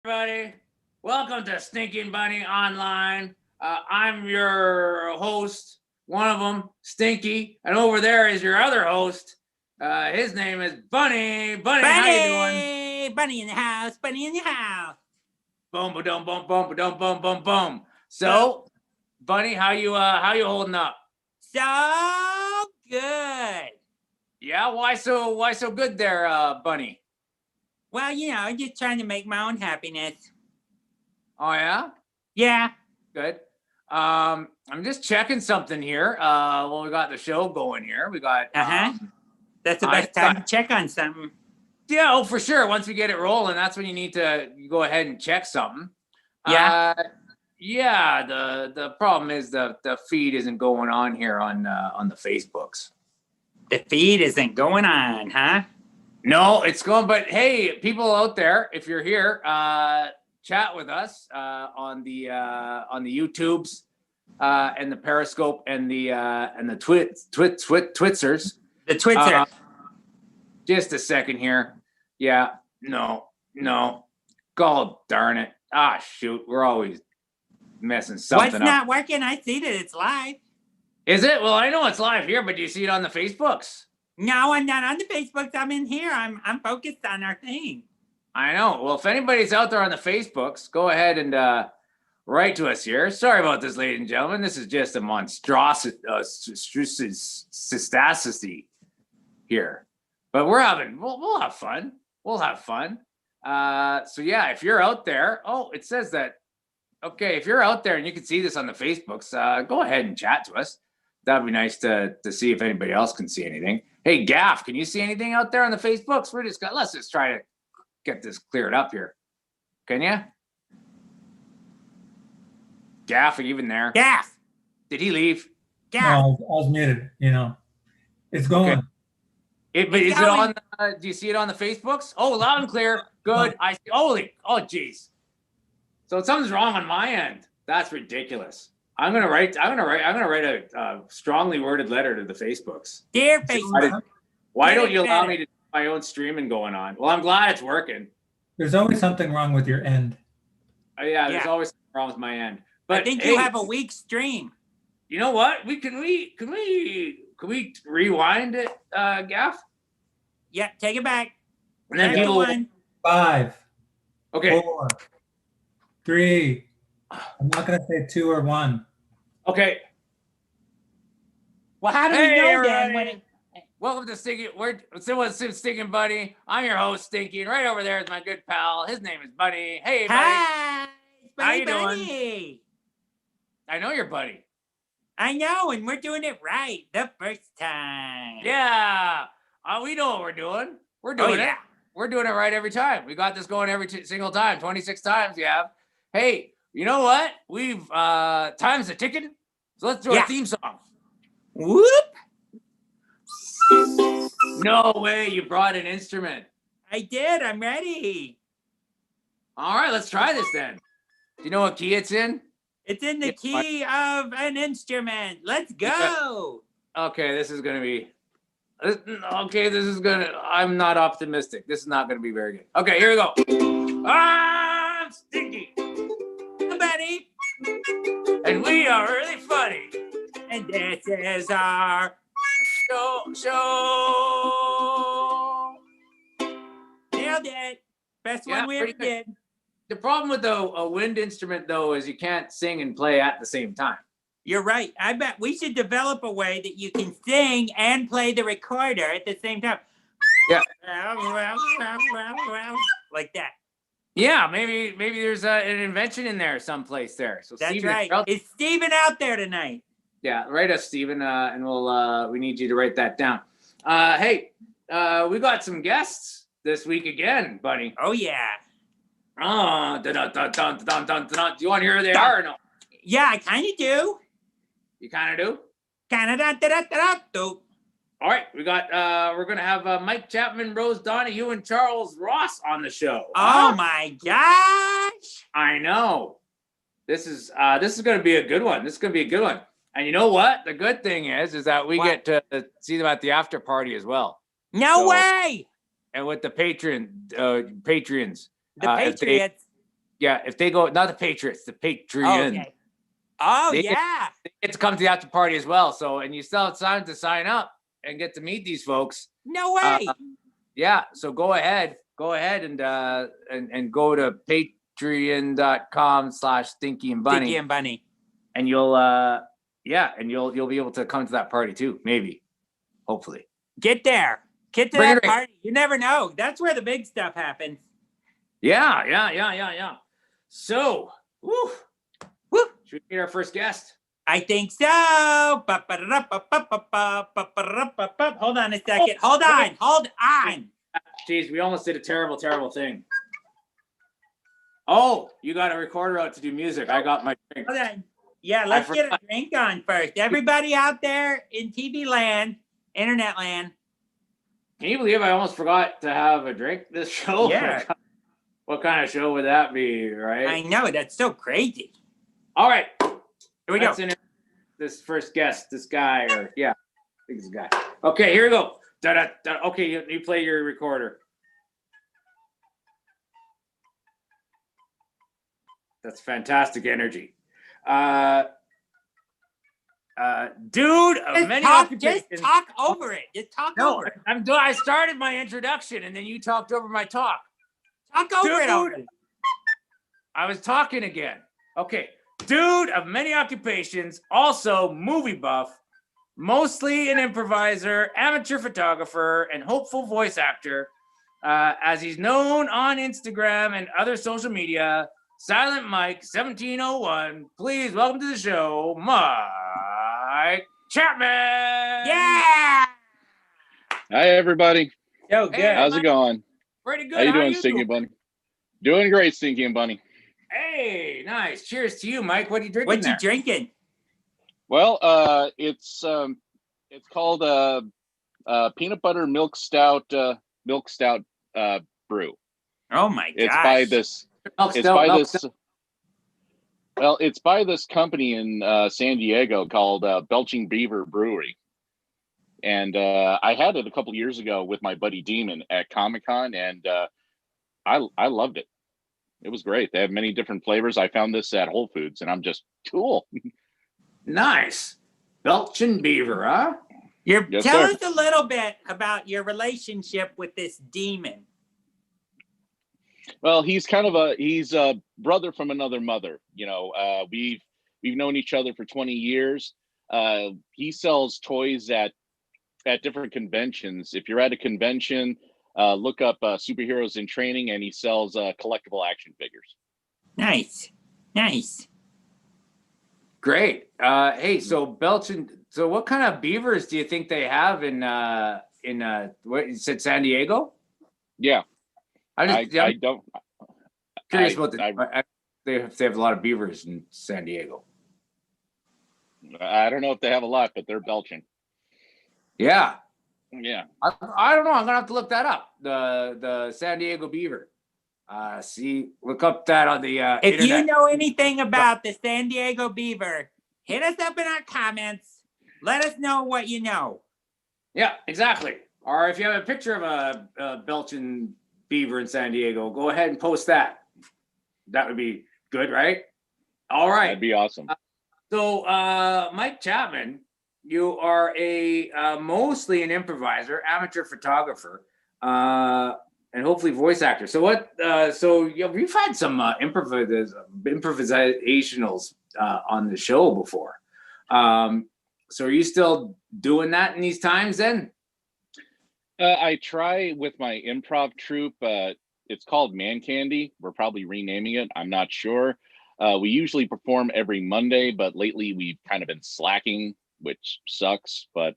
everybody. Welcome to Stinky and Bunny Online. I'm your host, one of them, Stinky, and over there is your other host. His name is Bunny. Bunny, how you doing? Bunny in the house. Bunny in the house. Boom, ba-dum, boom, boom, ba-dum, boom, boom, boom. So, Bunny, how you holding up? So good. Yeah, why so good there, Bunny? Well, just trying to make my own happiness. Oh yeah? Yeah. Good. I'm just checking something here. Well, we got the show going here. We got That's the best time to check on something. Yeah, oh, for sure. Once we get it rolling, that's when you need to go ahead and check something. Yeah. Yeah. The problem is the feed isn't going on here on the Facebooks. The feed isn't going on, huh? No, it's going. But hey, people out there, if you're here, chat with us on the YouTubes and the Periscope and the Twitzers. The Twitter. Just a second here. Yeah. No. God darn it. Ah, shoot. We're always messing something up. What's not working? I see that it's live. Is it? Well, I know it's live here, but do you see it on the Facebooks? No, I'm not on the Facebooks. I'm in here. I'm focused on our thing. I know. Well, if anybody's out there on the Facebooks, go ahead and write to us here. Sorry about this, ladies and gentlemen. This is just a monstrosity here. But we'll have fun. We'll have fun. So yeah, if you're out there, it says that. Okay, if you're out there and you can see this on the Facebooks, go ahead and chat to us. That'd be nice to see if anybody else can see anything. Hey, Gaff, can you see anything out there on the Facebooks? Let's just try to get this cleared up here. Can you? Gaff, are you even there? Gaff. Did he leave? Gaff. No, I was muted. It's going. Okay. But is it on? Do you see it on the Facebooks? Oh, loud and clear. Good. I see. Oh, geez. So something's wrong on my end. That's ridiculous. I'm gonna write a strongly worded letter to the Facebooks. Dear Facebook. Why don't you allow me to do my own streaming going on? Well, I'm glad it's working. There's always something wrong with your end. Yeah, there's always something wrong with my end. But I think you have a weak stream. You know what? Can we rewind it, Gaff? Yeah, take it back. And then people 5. Okay. 4. 3. I'm not gonna say 2 or 1. Okay. Well, how do we know then? Welcome to Stinky. Stinky and Bunny. I'm your host, Stinky, and right over there is my good pal. His name is Bunny. Hey, buddy. Hi, how you Bunny. Doing? I know your buddy. I know, and we're doing it right the first time. Yeah. We know what we're doing. We're doing it. We're doing it right every time. We got this going every single time. 26 times we have. Hey, you know what? We've time's a ticking. So let's do a theme song. Whoop. No way, you brought an instrument. I did. I'm ready. All right, let's try this then. Do you know what key it's in? It's in the key of an instrument. Let's go. Okay, this is gonna be. I'm not optimistic. This is not gonna be very good. Okay, here we go. I'm Stinky. Buddy. And we are really funny. And this is our show. Nailed it. Best one we ever did. The problem with a wind instrument, though, is you can't sing and play at the same time. You're right. I bet we should develop a way that you can sing and play the recorder at the same time. Yeah. Like that. Yeah, maybe there's an invention in there someplace there. So that's Steven, right. Is Steven out there tonight? Yeah, write us, Steven, and we need you to write that down. Hey, we got some guests this week again, buddy. Oh yeah. Do you want to hear who they are or no? Yeah, I kind of do. You kind of do? Do. All right, we got. We're gonna have Mike Chapman, Rose Donahue, and Charles Ross on the show. Oh my gosh! I know. This is gonna be a good one. This is gonna be a good one. And you know what? The good thing is that we get to see them at the after party as well. No way! And with the Patreons. The Patriots. Yeah, if they go, not the Patriots, the Patreon. Okay. Oh, They get- yeah. They get to come to the after party as well. So, and you still have time to sign up and get to meet these folks. No way. Yeah, so go ahead and go to patreon.com/Stinky and Bunny. Stinky and Bunny. And you'll you'll be able to come to that party too, maybe, hopefully. Get there. Get to Bring that it in. party. You never know. That's where the big stuff happens. Yeah. So, woo. Should we meet our first guest? I think so. Hold on a second. Hold on. Jeez, we almost did a terrible thing. Oh, you got a recorder out to do music. I got my drink. Hold on. Yeah, let's get a drink on first. Everybody out there in TV land, internet land. Can you believe I almost forgot to have a drink this show? Yeah. What kind of show would that be, right? I know, that's so crazy. All right. Here we go. This first guest, this guy, I think it's a guy. Okay, here we go. Okay, you play your recorder. That's fantastic energy. Dude of many occupations. Just talk over it. Just talk over it. I started my introduction and then you talked over my talk. Talk over it already. I was talking again. Okay. Dude of many occupations, also movie buff, mostly an improviser, amateur photographer, and hopeful voice actor, as he's known on Instagram and other social media. Silent Mike 1701. Please welcome to the show, Mike Chapman. Yeah. Hi, everybody. So good. Hey, How's it going? Pretty good. How you doing, Stinky and Bunny? Doing great, Stinky and Bunny. Hey, nice. Cheers to you, Mike. What are you drinking What there? you drinking? Well, it's called peanut butter milk stout brew. Oh my gosh. It's by this. Well, it's by this company in San Diego called Belching Beaver Brewery, and I had it a couple years ago with my buddy Demon at Comic-Con, and I loved it. It was great. They have many different flavors. I found this at Whole Foods, and I'm just cool. Nice. Belching Beaver, huh? Yes, Tell sir. us a little bit about your relationship with this demon. Well, he's a brother from another mother. You know, we've known each other for 20 years. He sells toys at different conventions. If you're at a convention, look up Superheroes in Training, and he sells collectible action figures. Nice. Great. Hey, so Belching. So what kind of beavers do you think they have in what you said, San Diego? Yeah, I'm don't. curious about they have a lot of beavers in San Diego. I don't know if they have a lot, but they're Belching. Yeah. Yeah. I don't know. I'm gonna have to look that up. The San Diego beaver. Look up that on the If internet. you know anything about the San Diego Beaver, hit us up in our comments. Let us know what you know. Yeah, exactly. Or if you have a picture of a Belching beaver in San Diego, go ahead and post that. That would be good, right? All right. That'd be awesome. So, Mike Chapman, you are mostly an improviser, amateur photographer, and hopefully voice actor. So you've had some improvisationals on the show before. So are you still doing that in these times then? I try with my improv troupe. It's called Man Candy. We're probably renaming it. I'm not sure. We usually perform every Monday, but lately we've kind of been slacking, which sucks. But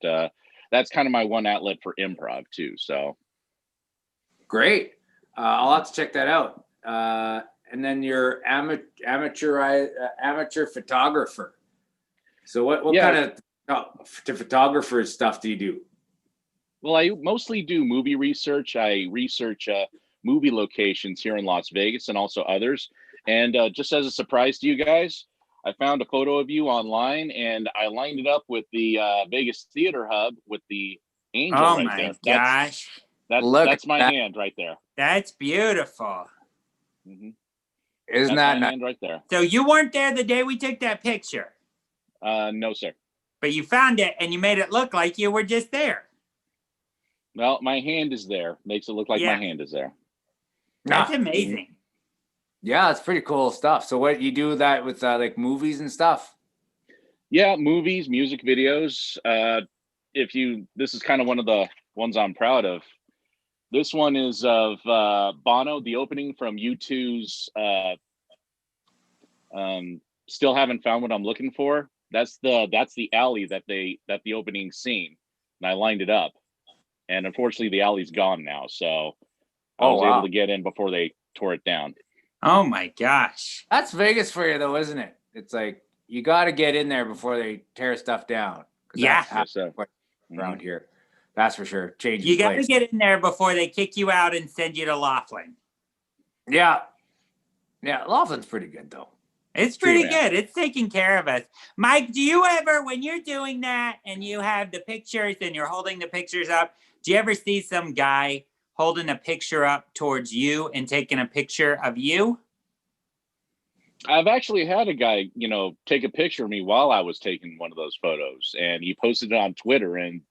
that's kind of my one outlet for improv too. So great. I'll have to check that out. And then you're amateur photographer. So what kind of photographer stuff do you do? Well, I mostly do movie research. I research movie locations here in Las Vegas and also others. And just as a surprise to you guys, I found a photo of you online, and I lined it up with the Vegas Theater Hub with the angel Oh right my there. gosh. That's my hand right there. That's beautiful. Mm-hmm. Isn't That's that my nice? hand right there. So you weren't there the day we took that picture, No, sir. but you found it and you made it look like you were just there. Well, my hand is there. Makes it look like Yeah. my hand is there. That's Nah. amazing. Yeah, it's pretty cool stuff. So what you do that with like movies and stuff? Yeah, movies, music videos. This is kind of one of the ones I'm proud of. This one is of Bono, the opening from U2's Still Haven't Found What I'm Looking For. That's the alley that the opening scene, and I lined it up. And unfortunately, the alley's gone now, so I was able to get in before they tore it down. Oh my gosh. That's Vegas for you, though, isn't it? It's like you got to get in there before they tear stuff down. Yeah. That's around here. That's for sure. Change. You got to get in there before they kick you out and send you to Laughlin. Yeah. Yeah. Laughlin's pretty good, though. It's pretty good. It's taking care of us. Mike, do you ever, when you're doing that and you have the pictures and you're holding the pictures up, do you ever see some guy holding a picture up towards you and taking a picture of you? I've actually had a guy, take a picture of me while I was taking one of those photos, and he posted it on Twitter, and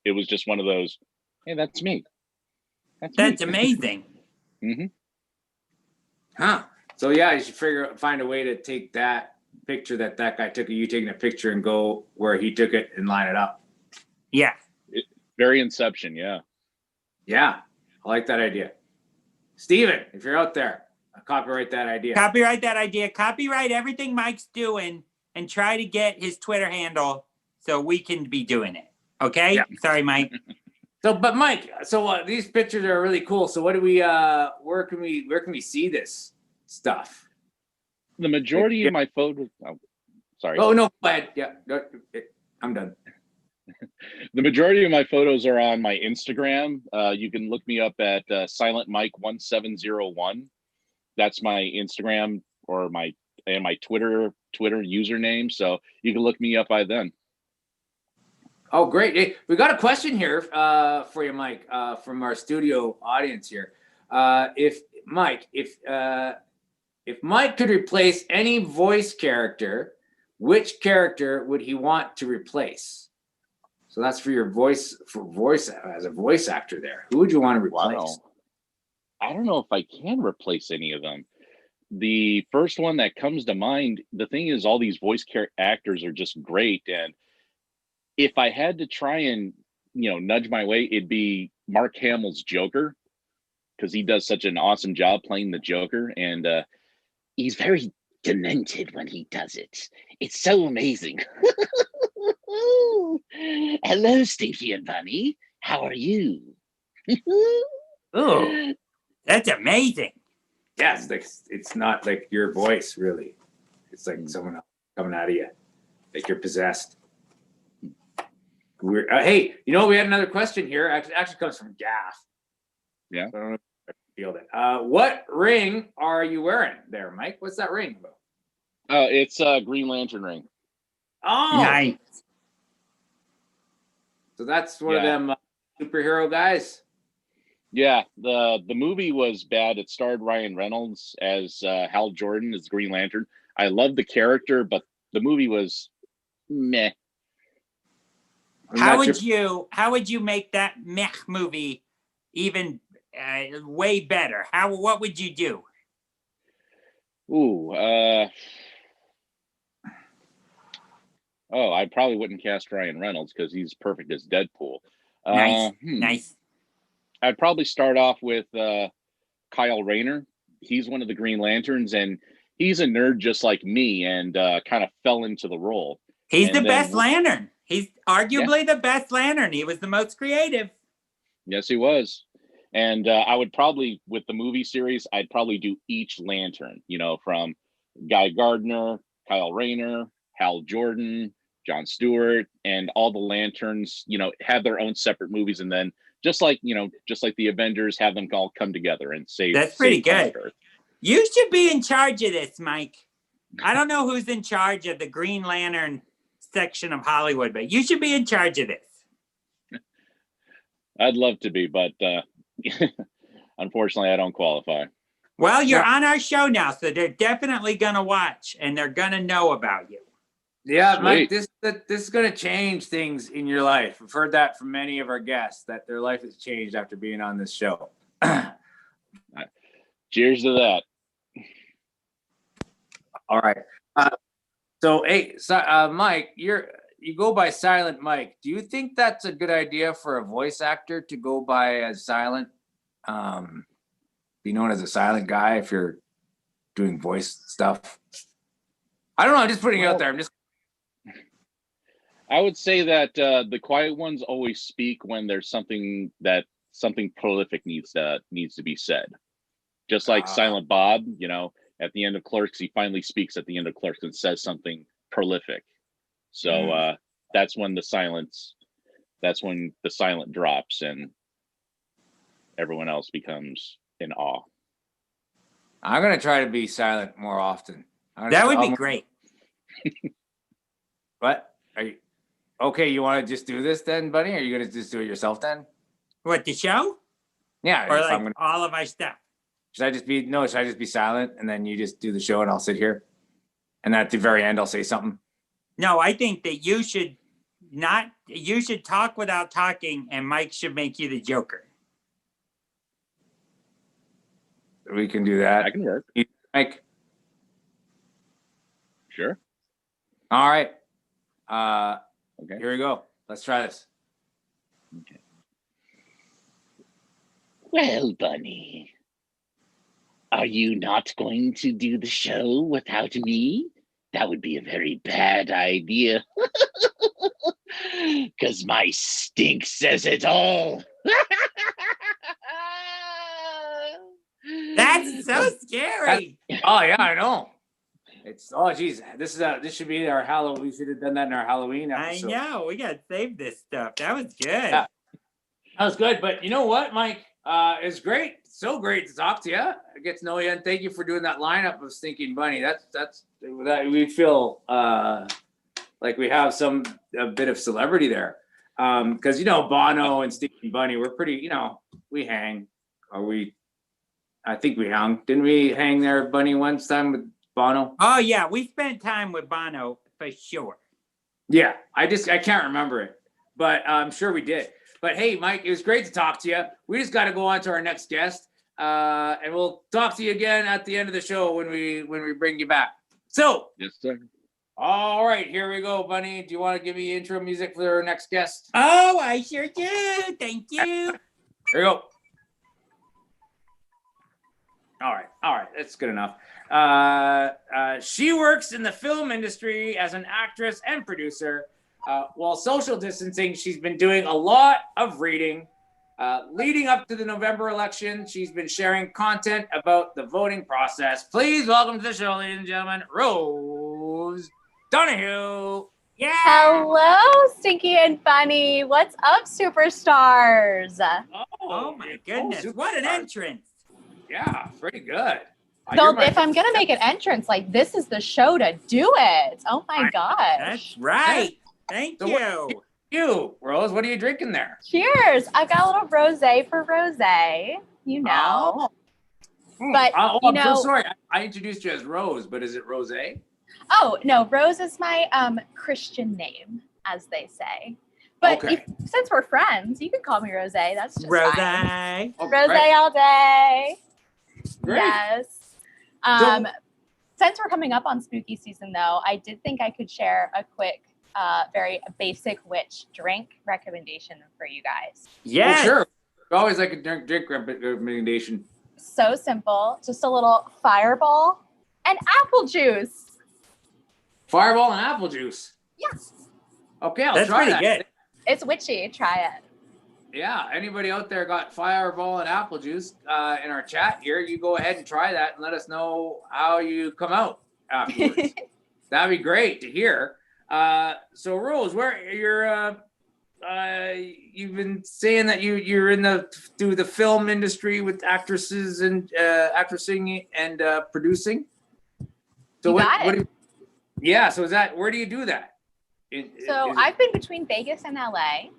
it was just one of those, hey, that's me. That's amazing. Mm-hmm. Huh. So yeah, you should find a way to take that picture that guy took of you taking a picture and go where he took it and line it up. Yeah. Very Inception, yeah. Yeah. I like that idea. Steven, if you're out there, copyright that idea. Copyright that idea. Copyright everything Mike's doing and try to get his Twitter handle so we can be doing it. Okay? Yeah. Sorry, Mike. But Mike, these pictures are really cool. So what do we where can we see this stuff? The majority of my photos sorry. Oh no, but yeah, I'm done. The majority of my photos are on my Instagram. You can look me up at Silent Mike 1701. That's my Instagram or my Twitter username. So you can look me up by then. Oh, great. Hey, we got a question here for you, Mike, from our studio audience here. If Mike could replace any voice character, which character would he want to replace? So that's for your voice as a voice actor there. Who would you want to replace? Wow. I don't know if I can replace any of them. The first one that comes to mind, the thing is all these voice actors are just great. And if I had to try and, nudge my way, it'd be Mark Hamill's Joker, because he does such an awesome job playing the Joker. And he's very demented when he does it. It's so amazing. Hello, Stinky and Bunny. How are you? Oh, that's amazing. Yes, it's not like your voice, really. It's like someone else coming out of you, like you're possessed. Hey, we had another question here. Actually comes from Gaff. Yeah. So I don't know if I feel that. What ring are you wearing there, Mike? What's that ring about? It's a Green Lantern ring. Oh, nice. So that's one of them superhero guys. Yeah, the movie was bad. It starred Ryan Reynolds as Hal Jordan as Green Lantern. I love the character, but the movie was meh. How would you make that meh movie even way better? What would you do? Ooh, I probably wouldn't cast Ryan Reynolds because he's perfect as Deadpool. Nice. I'd probably start off with Kyle Rayner. He's one of the Green Lanterns, and he's a nerd just like me, and kind of fell into the role. He's the best Lantern. He's arguably the best Lantern. He was the most creative. Yes, he was. And I would probably, with the movie series, I'd probably do each Lantern, from Guy Gardner, Kyle Rayner, Hal Jordan, John Stewart, and all the Lanterns, have their own separate movies. And then just like the Avengers, have them all come together and save. That's pretty good. Earth. You should be in charge of this, Mike. I don't know who's in charge of the Green Lantern section of Hollywood, but you should be in charge of this. I'd love to be, but unfortunately, I don't qualify. Well, you're on our show now, so they're definitely gonna watch and they're gonna know about you. Yeah, Mike, Sweet. this is going to change things in your life. We've heard that from many of our guests that their life has changed after being on this show. Cheers to that. All right. So, hey, Mike, you go by Silent Mike. Do you think that's a good idea for a voice actor to go by as silent? Be known as a silent guy if you're doing voice stuff. I don't know. I'm just putting it out there. I'm just. I would say that the quiet ones always speak when there's something prolific needs to be said. Just like Silent Bob, you know, at the end of Clerks, he finally speaks at the end of Clerks and says something prolific. So that's when the silent drops and everyone else becomes in awe. I'm gonna try to be silent more often. That would be great. What? Are you okay? You want to just do this then, Bunny? Or are you gonna just do it yourself then? What, the show? Yeah. Or if like I'm gonna, all of our stuff? should I just be silent and then you just do the show and I'll sit here, and then at the very end I'll say something. No, I think that you should talk without talking, and Mike should make you the Joker. We can do that. That can work. Mike. Sure. All right. Okay. Here we go. Let's try this. Okay. Well, Bunny, are you not going to do the show without me? That would be a very bad idea. Because my stink says it all. That's so scary. Oh yeah, I know. Geez, this should be our Halloween. We should have done that in our Halloween I episode. know. We got to save this stuff. That was good. Yeah. That was good, but you know what, Mike? It's great. So great to talk to you. I get to know you, and thank you for doing that lineup of Stinky and Bunny. That we feel like we have a bit of celebrity there. Because you know Bono and Stinky and Bunny, we're pretty. We hang. I think we hung. Didn't we hang there, Bunny, once time with Bono? Oh yeah, we spent time with Bono for sure. Yeah, I can't remember it, but I'm sure we did. But hey, Mike, it was great to talk to you. We just got to go on to our next guest, and we'll talk to you again at the end of the show when we bring you back. So, Yes, sir. all right, here we go, Bunny. Do you want to give me intro music for our next guest? Oh, I sure do. Thank you. Here we go. All right, that's good enough. She works in the film industry as an actress and producer. While social distancing, she's been doing a lot of reading. Leading up to the November election, she's been sharing content about the voting process. Please welcome to the show, ladies and gentlemen, Rose Donahue. Yeah. Hello, Stinky and Bunny. What's up, superstars? Oh my goodness. What an entrance. Yeah, pretty good. So if I'm going to make an entrance, like, this is the show to do it. Oh my gosh. That's right. Thank So you. You, Rose, what are you drinking there? Cheers. I've got a little rosé for rosé, you know. But, I'm so sorry. I introduced you as Rose, but is it Rose? Oh, no, Rose is my Christian name, as they say. But Okay. since we're friends, you can call me Rosé. That's just fine. Rosé. Oh, Rosé great. all day. Great. Yes. Since we're coming up on spooky season, though, I did think I could share a quick, very basic witch drink recommendation for you guys. Yes. Oh, sure. Always like a drink recommendation. So simple, just a little fireball and apple juice. Fireball and apple juice. Yes. Okay, I'll That's try pretty that. good. It's witchy. Try it. Yeah, anybody out there got Fireball and apple juice in our chat here, you go ahead and try that and let us know how you come out afterwards. That'd be great to hear. So Rose, where you've been saying that you're in the film industry with actresses and actressing and producing. So You got it. So where do you do that? So I've been between Vegas and LA,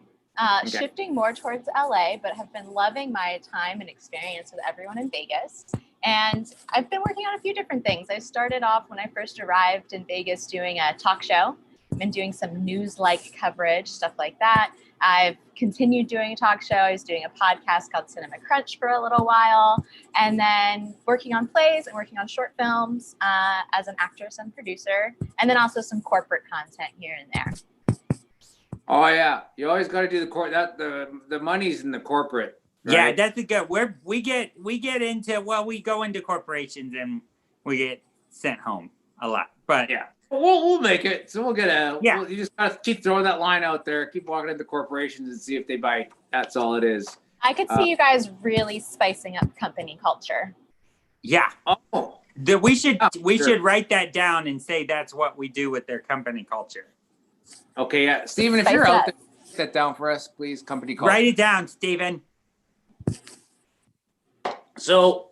Okay. shifting more towards LA, but have been loving my time and experience with everyone in Vegas. And I've been working on a few different things. I started off when I first arrived in Vegas doing a talk show. I've been doing some news-like coverage, stuff like that. I've continued doing a talk show. I was doing a podcast called Cinema Crunch for a little while, and then working on plays and working on short films as an actress and producer, and then also some corporate content here and there. Oh yeah, you always got to do the money's in the corporate. Right? Yeah, that's a good. We get into we go into corporations and we get sent home a lot. But yeah, we'll make it. So we'll get Yeah. you just gotta keep throwing that line out there. Keep walking into corporations and see if they bite. That's all it is. I could see you guys really spicing up company culture. yeah, Oh, we should sure. write that down and say that's what we do with their company culture. okay. Yeah, Steven, if Spice you're it out up. there, write that down for us, please. Company call. Write it down, Steven. So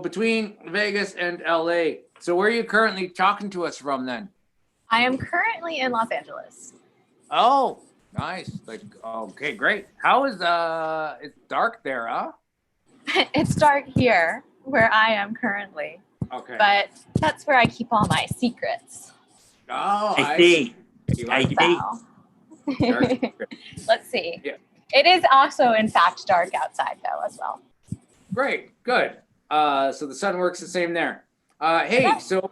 between Vegas and LA, so where are you currently talking to us from then? I am currently in Los Angeles. Oh, nice. Like, okay, great. How is it's dark there, huh? It's dark here where I am currently, Okay. but that's where I keep all my secrets. Oh, I see. You I like see. So, dark? let's see. Yeah. It is also, in fact, dark outside though as well. Great, good. So the sun works the same there. Hey, Okay. so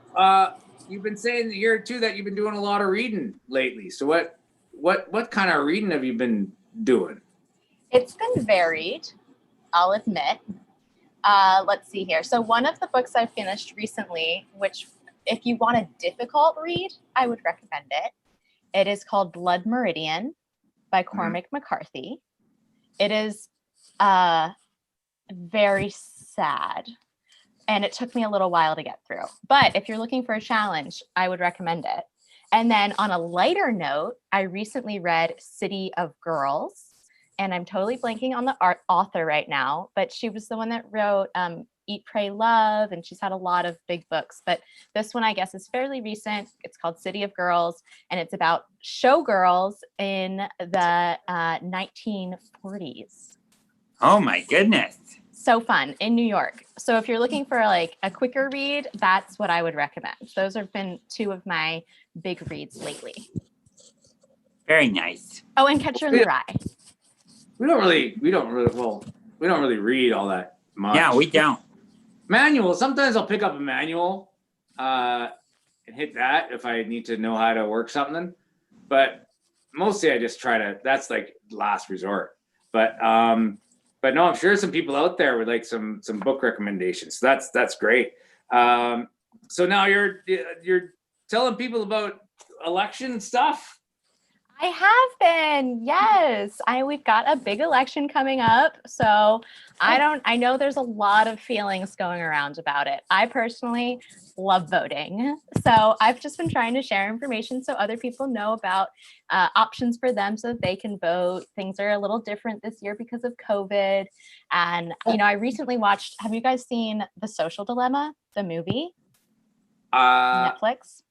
you've been saying here too that you've been doing a lot of reading lately. So what kind of reading have you been doing? It's been varied, I'll admit. Let's see here. So one of the books I finished recently, which if you want a difficult read, I would recommend it. It is called Blood Meridian by Cormac McCarthy. It is very sad, and it took me a little while to get through. But if you're looking for a challenge, I would recommend it. And then on a lighter note, I recently read City of Girls, and I'm totally blanking on the author right now, but she was the one that wrote Eat, Pray, Love, and she's had a lot of big books. But this one, I guess, is fairly recent. It's called City of Girls, and it's about showgirls in the 1940s. Oh my goodness. So fun in New York. So if you're looking for like a quicker read, that's what I would recommend. Those have been two of my big reads lately. Very nice. Oh, and Catcher in the Rye. We don't really read all that much. Yeah, we don't. Manual. Sometimes I'll pick up a manual and hit that if I need to know how to work something. But mostly I just try to, that's like last resort. But no, I'm sure some people out there would like some book recommendations. So that's great. So now you're telling people about election stuff. I have been, yes. We've got a big election coming up. So I know there's a lot of feelings going around about it. I personally love voting. So I've just been trying to share information so other people know about options for them so that they can vote. Things are a little different this year because of COVID. And, I recently watched, have you guys seen The Social Dilemma, the movie? Netflix?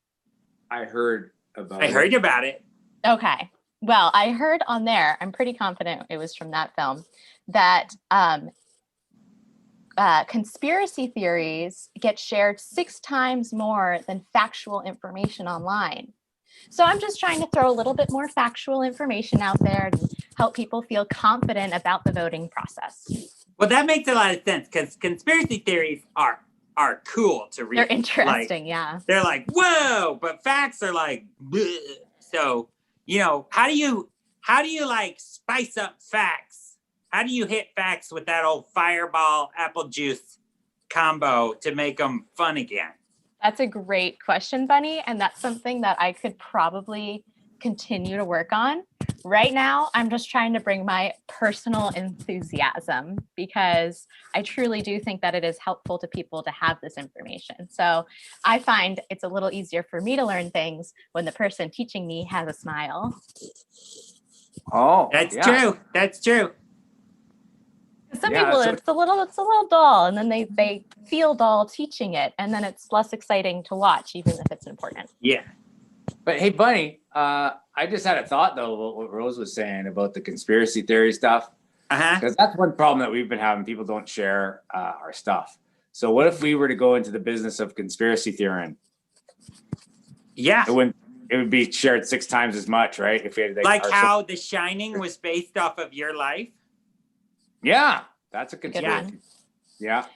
I heard about it. Okay. Well, I heard on there, I'm pretty confident it was from that film, that conspiracy theories get shared 6 times more than factual information online. So I'm just trying to throw a little bit more factual information out there to help people feel confident about the voting process. Well, that makes a lot of sense because conspiracy theories are cool to read. They're interesting, yeah. They're like, whoa, but facts are like, bleh. So, how do you like spice up facts? How do you hit facts with that old fireball apple juice combo to make them fun again? That's a great question, Bunny. And that's something that I could probably continue to work on. Right now, I'm just trying to bring my personal enthusiasm because I truly do think that it is helpful to people to have this information. So I find it's a little easier for me to learn things when the person teaching me has a smile. Oh, that's yeah. true. That's true. Some people, so it's a little dull, and then they feel dull teaching it, and then it's less exciting to watch, even if it's important. Yeah. But hey, Bunny, I just had a thought though about what Rose was saying about the conspiracy theory stuff. Uh-huh. Because that's one problem that we've been having. People don't share our stuff. So what if we were to go into the business of conspiracy theory? Yeah. It would be shared 6 times as much, right? If we had Like how The Shining was based off of your life. Yeah, that's a Good conspiracy. one. Yeah.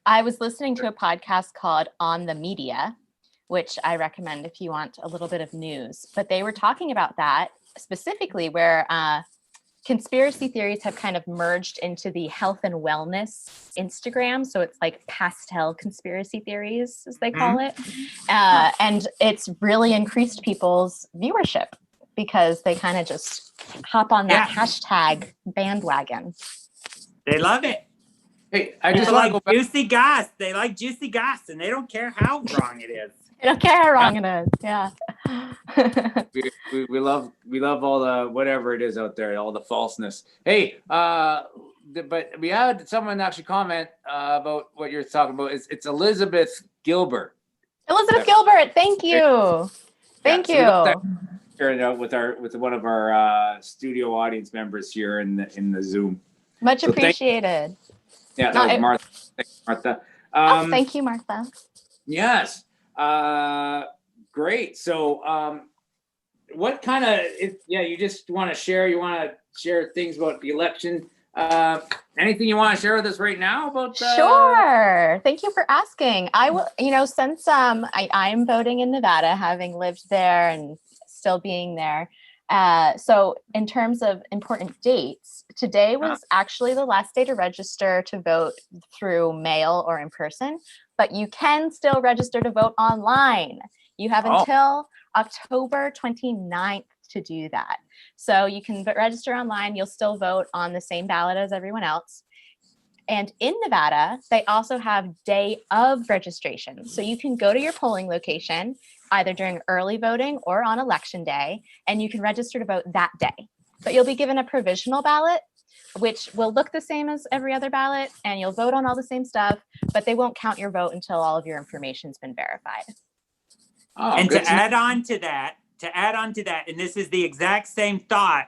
I was listening to a podcast called On the Media, which I recommend if you want a little bit of news. But they were talking about that specifically where conspiracy theories have kind of merged into the health and wellness Instagram. So it's like pastel conspiracy theories, as they call it. And it's really increased people's viewership because they kind of just hop on that hashtag bandwagon. They love it. Hey, I People just want to like go back. juicy goss. They like juicy goss, and they don't care how wrong it is. I don't care how wrong it is. Yeah. We love all the whatever it is out there, all the falseness. Hey, but we had someone actually comment about what you're talking about. It's Elizabeth Gilbert. Elizabeth Gilbert, thank you. Thank So we got you. that shared out with one of our studio audience members here in the Zoom. Much So appreciated. Yeah, that was Martha. Thanks, Martha. Thank you, Martha. Yes. Great. So, what kind of, you just want to share, things about the election. Anything you want to share with us right now about? Sure. Thank you for asking. I will, since I'm voting in Nevada, having lived there and still being there. So in terms of important dates, today was actually the last day to register to vote through mail or in person, but you can still register to vote online. You have until October 29th to do that. So you can register online. You'll still vote on the same ballot as everyone else. And in Nevada, they also have day of registration. So you can go to your polling location either during early voting or on election day, and you can register to vote that day. But you'll be given a provisional ballot, which will look the same as every other ballot, and you'll vote on all the same stuff, but they won't count your vote until all of your information's been verified. And to add on to that, and this is the exact same thought,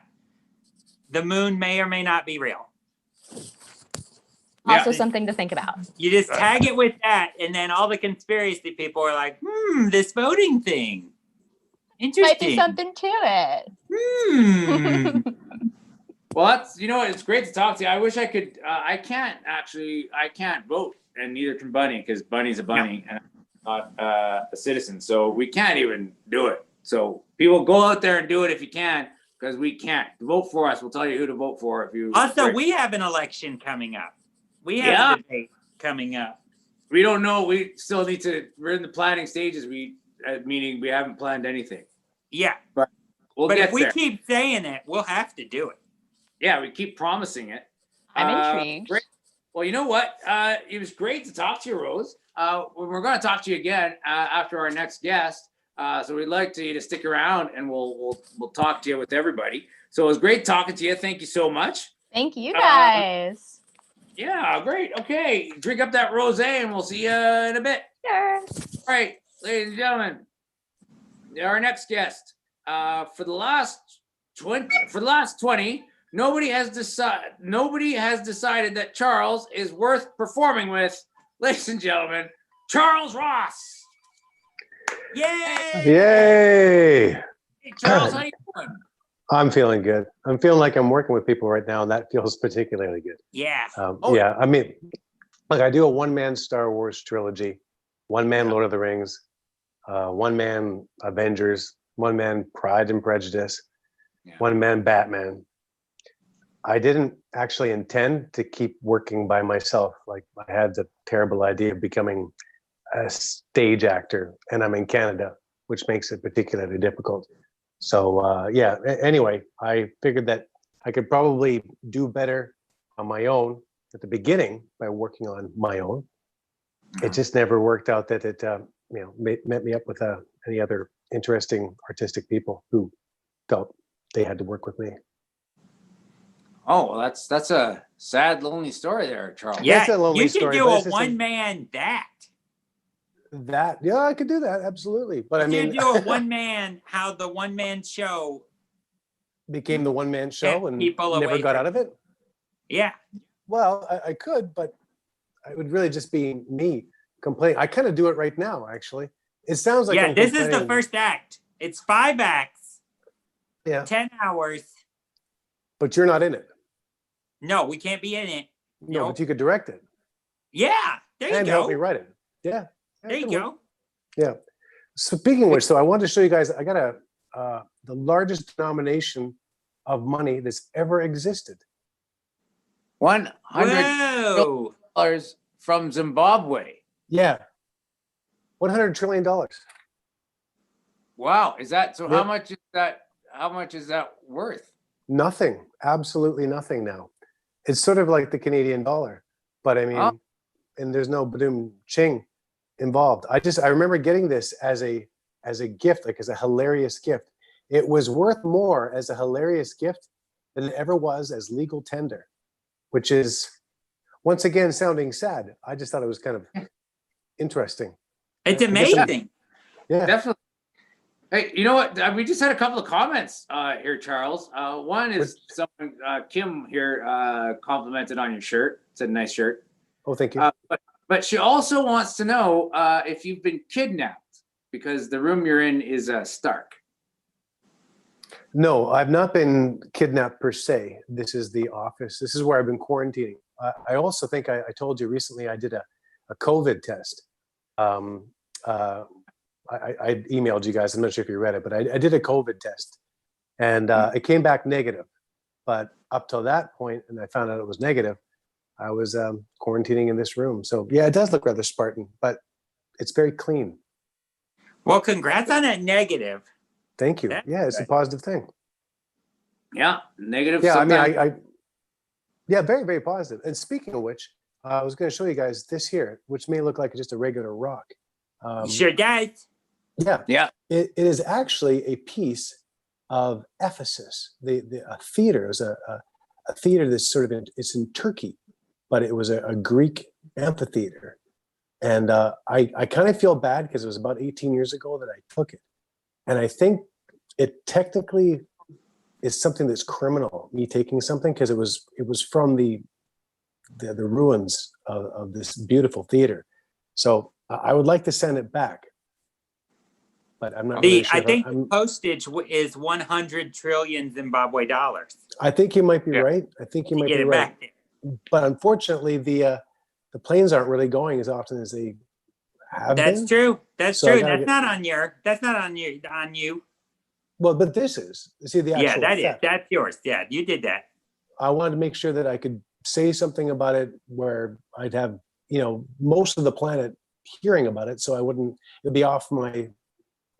the moon may or may not be real. Also something to think about. You just tag it with that, and then all the conspiracy people are like, this voting thing. Interesting. Might be something to it. Well, that's, it's great to talk to you. I wish I could, I can't vote, and neither can Bunny, because Bunny's a bunny and I'm not a citizen. So we can't even do it. So people go out there and do it if you can, because we can't. Vote for us. We'll tell you who to vote for if you. Also, we have an election coming up. We have a debate coming up. We don't know. We still need to. We're in the planning stages. Meaning we haven't planned anything. Yeah, but if we keep saying it, we'll have to do it. Yeah, we keep promising it. I'm intrigued. Great. Well, you know what? It was great to talk to you, Rose. We're going to talk to you again after our next guest. So we'd like you to stick around, and we'll talk to you with everybody. So it was great talking to you. Thank you so much. Thank you, guys. Yeah, great. Okay, drink up that rosé, and we'll see you in a bit. Sure. All right, ladies and gentlemen, our next guest. For the last 20, nobody has decided that Charles is worth performing with. Ladies and gentlemen, Charles Ross. Yay! Yay! Hey, Charles, how you doing? I'm feeling good. I'm feeling like I'm working with people right now, and that feels particularly good. Yeah. Yeah, I mean, look, I do a one-man Star Wars trilogy, one-man Lord of the Rings, one-man Avengers, one-man Pride and Prejudice, one-man Batman. I didn't actually intend to keep working by myself. Like, I had the terrible idea of becoming a stage actor, and I'm in Canada, which makes it particularly difficult. So anyway, I figured that I could probably do better on my own at the beginning by working on my own. It just never worked out that it met me up with any other interesting artistic people who felt they had to work with me. Oh, well, that's a sad, lonely story there, Charles. Yeah, It's a lonely you should story, do but a it's just one-man that. Yeah, I could do that, absolutely. But I mean, You do a one-man, how the one-man show became the one-man show and people never away got from- out of it. Yeah. Well, I could, but it would really just be me complaining. I kind of do it right now, actually. It sounds like Yeah, I'm this is the complaining. first act. It's 5 acts, Yeah, 10 hours. but you're not in it. No, we can't be in it. No, Nope. but you could direct it Yeah, there you and go. help me write it. Yeah. There you good work. go. Yeah. Speaking of which, so I wanted to show you guys, I got the largest denomination of money that's ever existed. $100 Whoa. from Zimbabwe. Yeah. $100 trillion. Wow. Is that so? Yep. How much is that? How much is that worth? Nothing. Absolutely nothing now. It's sort of like the Canadian dollar, but I mean, Oh. and there's no badum ching involved. I remember getting this as a gift, like as a hilarious gift. It was worth more as a hilarious gift than it ever was as legal tender, which is once again sounding sad. I just thought it was kind of interesting. It's amazing. Yeah. Definitely. Hey, you know what? We just had a couple of comments here, Charles. One is someone, Kim here, complimented on your shirt. Said nice shirt. Oh, thank you. But she also wants to know if you've been kidnapped because the room you're in is Stark. No, I've not been kidnapped per se. This is the office. This is where I've been quarantining. I also think I told you recently I did a COVID test. I emailed you guys. I'm not sure if you read it, but I did a COVID test, and it came back negative. But up till that point, and I found out it was negative, I was quarantining in this room. So yeah, it does look rather Spartan, but it's very clean. Well, congrats on that negative. Thank you. That's Yeah, it's a good. positive thing. Yeah, negative. Yeah, I mean, sometimes. yeah, very, very positive. And speaking of which, I was going to show you guys this here, which may look like just a regular rock. Sure does. Yeah, Yeah. it is actually a piece of Ephesus, a theater. It was a theater that's sort of it's in Turkey, but it was a Greek amphitheater. And I kind of feel bad because it was about 18 years ago that I took it. And I think it technically is something that's criminal, me taking something, because it was from the ruins of this beautiful theater. So I would like to send it back. But I'm not really sure. I think the postage is 100 trillion Zimbabwe dollars. I think you might be Yeah. right. I think you might Get be it right. back. But unfortunately, the planes aren't really going as often as they have That's been. true. That's So I true. gotta That's get- not on your. That's not on you. On you. Well, but this is. See the actual Yeah, that is. effect. That's yours. Yeah, you did that. I wanted to make sure that I could say something about it where I'd have, most of the planet hearing about it, so I wouldn't. It'd be off my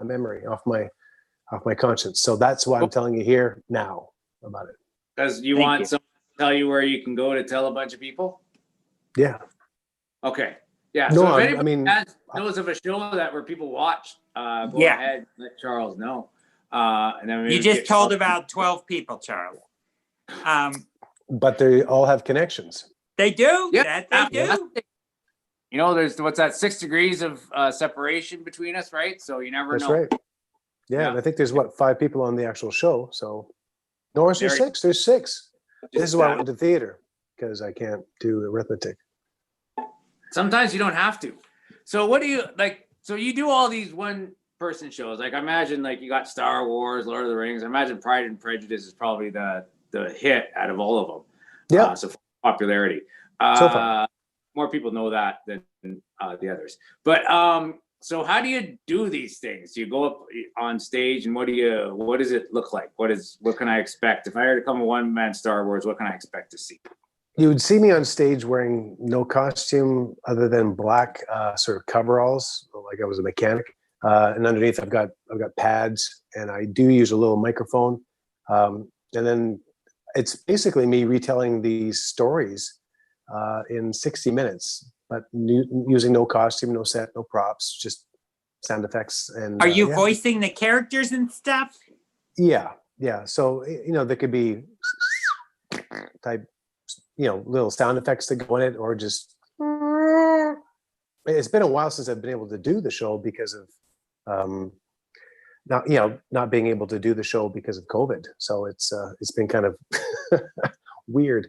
memory, off my conscience. So that's why I'm telling you here now about it. Because you Thank want you. someone to tell you where you can go to tell a bunch of people? Yeah. Okay. Yeah. No, So if I anybody mean, knows of a show that where people watch, go Yeah. ahead, let Charles know. And then maybe You just get told Charles- about 12 people, Charles. but they all have connections. They do. Yeah, That they do. There's what's that 6 degrees of separation between us, right? So you never That's know. right. Yeah, Yeah. and I think there's 5 people on the actual show. So no, there's Very- 6. There's 6. This Just is why I that. went to theater, because I can't do arithmetic. Sometimes you don't have to. So what do you like? So you do all these one-person shows. Like I imagine, like you got Star Wars, Lord of the Rings. I imagine Pride and Prejudice is probably the hit out of all of them. Yeah. So for popularity. So far. More people know that than the others. But so how do you do these things? You go up on stage, and what does it look like? What can I expect? If I were to come a one-man Star Wars, what can I expect to see? You would see me on stage wearing no costume other than black sort of coveralls, like I was a mechanic. And underneath, I've got pads, and I do use a little microphone. And then it's basically me retelling these stories in 60 minutes, but using no costume, no set, no props, just sound effects. And Are you yeah. voicing the characters and stuff? Yeah. So there could be type, little sound effects that go in it, or just. It's been a while since I've been able to do the show because of not being able to do the show because of COVID. So it's been kind of wweird,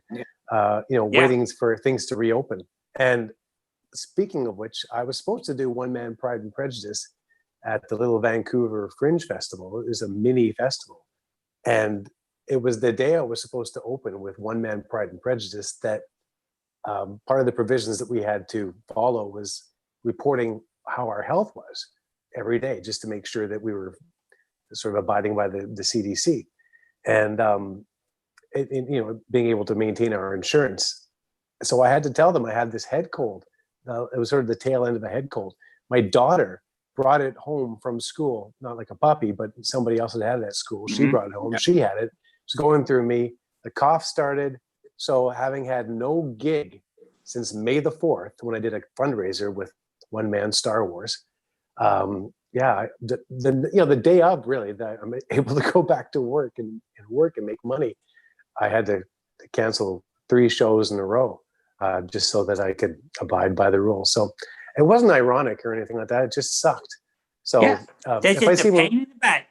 waiting for things to reopen. And speaking of which, I was supposed to do One Man Pride and Prejudice at the Little Vancouver Fringe Festival. It was a mini festival. And it was the day I was supposed to open with One Man Pride and Prejudice that part of the provisions that we had to follow was reporting how our health was every day, just to make sure that we were sort of abiding by the CDC. And, being able to maintain our insurance. So I had to tell them I had this head cold. It was sort of the tail end of a head cold. My daughter brought it home from school, not like a puppy, but somebody else had it at school. She brought it home. Yeah. She had it. It was going through me. The cough started. So having had no gig since May the 4th, when I did a fundraiser with One Man Star Wars, the day of really that I'm able to go back to work and make money, I had to cancel 3 shows in a row just so that I could abide by the rules. So it wasn't ironic or anything like that. It just sucked. So yeah, that's just a pain in the butt.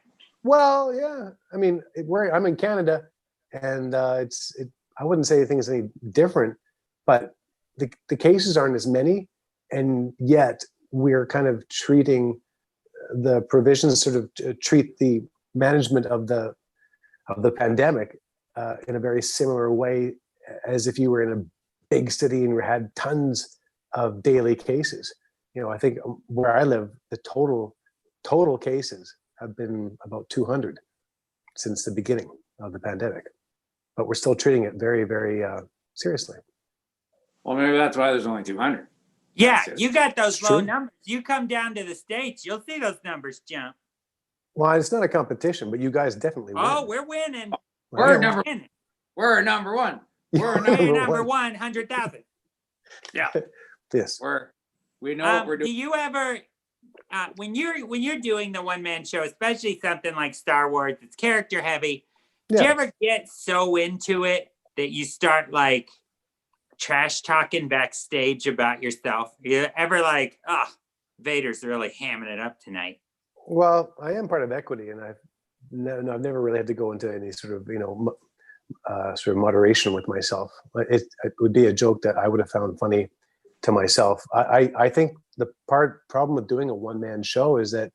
Well, yeah. I mean, I'm in Canada, and I wouldn't say things any different, but the cases aren't as many, and yet we're kind of treating the provisions sort of treat the management of the pandemic in a very similar way as if you were in a big city and you had tons of daily cases. I think where I live, the total cases have been about 200 since the beginning of the pandemic, but we're still treating it very, very seriously. Well, maybe that's why there's only 200. Yeah, you got those low numbers. You come down to the States, you'll see those numbers jump. Well, it's not a competition, but you guys definitely win. Oh, we're winning. We're number one. We're number 1, 100,000. Yeah. Yes. We know what we're doing. Do you ever, when you're doing the one-man show, especially something like Star Wars, it's character heavy, do you ever get so into it that you start like trash talking backstage about yourself? You ever like, Vader's really hamming it up tonight? Well, I am part of Equity, and I've never really had to go into any sort of sort of moderation with myself. It would be a joke that I would have found funny to myself. I think the problem with doing a one-man show is that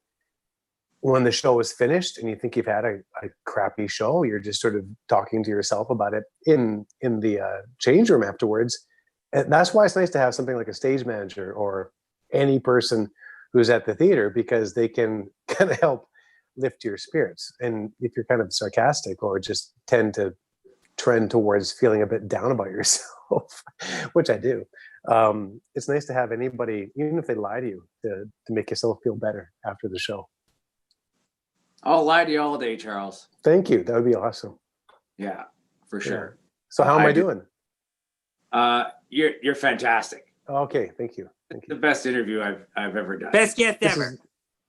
when the show is finished and you think you've had a crappy show, you're just sort of talking to yourself about it in the change room afterwards. And that's why it's nice to have something like a stage manager or any person who's at the theater, because they can kind of help lift your spirits. And if you're kind of sarcastic or just tend to trend towards feeling a bit down about yourself, which I do, it's nice to have anybody, even if they lie to you, to make yourself feel better after the show. I'll lie to you all day, Charles. Thank you. That would be awesome. Yeah, for sure. So how am I doing? You're fantastic. Okay, thank you. Thank you. The best interview I've ever done. Best guest ever.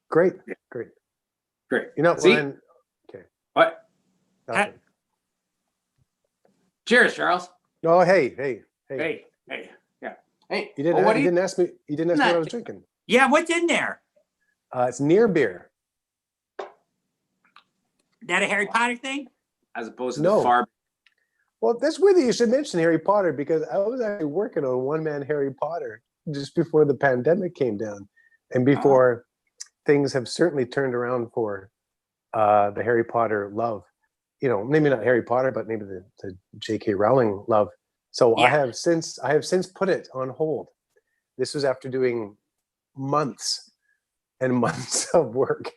Great. Yeah. Great. Great. Ryan, okay. What? Nothing. Cheers, Charles. Oh, hey. Yeah. Hey. You didn't ask me what I was drinking. Yeah, what's in there? It's near beer. That a Harry Potter thing? As opposed to the far. Well, that's weird that you should mention Harry Potter, because I was actually working on one-man Harry Potter just before the pandemic came down, and before things have certainly turned around for the Harry Potter love. Maybe not Harry Potter, but maybe the J.K. Rowling love. So yeah. I have since put it on hold. This was after doing months and months of work.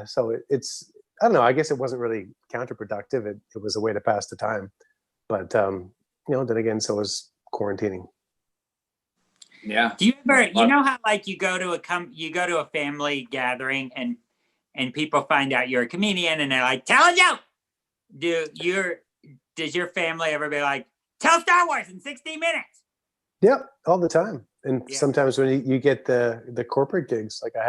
So it's, I don't know, I guess it wasn't really counterproductive. It was a way to pass the time. But, then again, so was quarantining. Yeah. Do you ever, you know how like you go to a family gathering and people find out you're a comedian and they're like, tell a joke. Does your family ever be like, tell Star Wars in 60 minutes? Yep, all the time. And sometimes when you get the corporate gigs, like I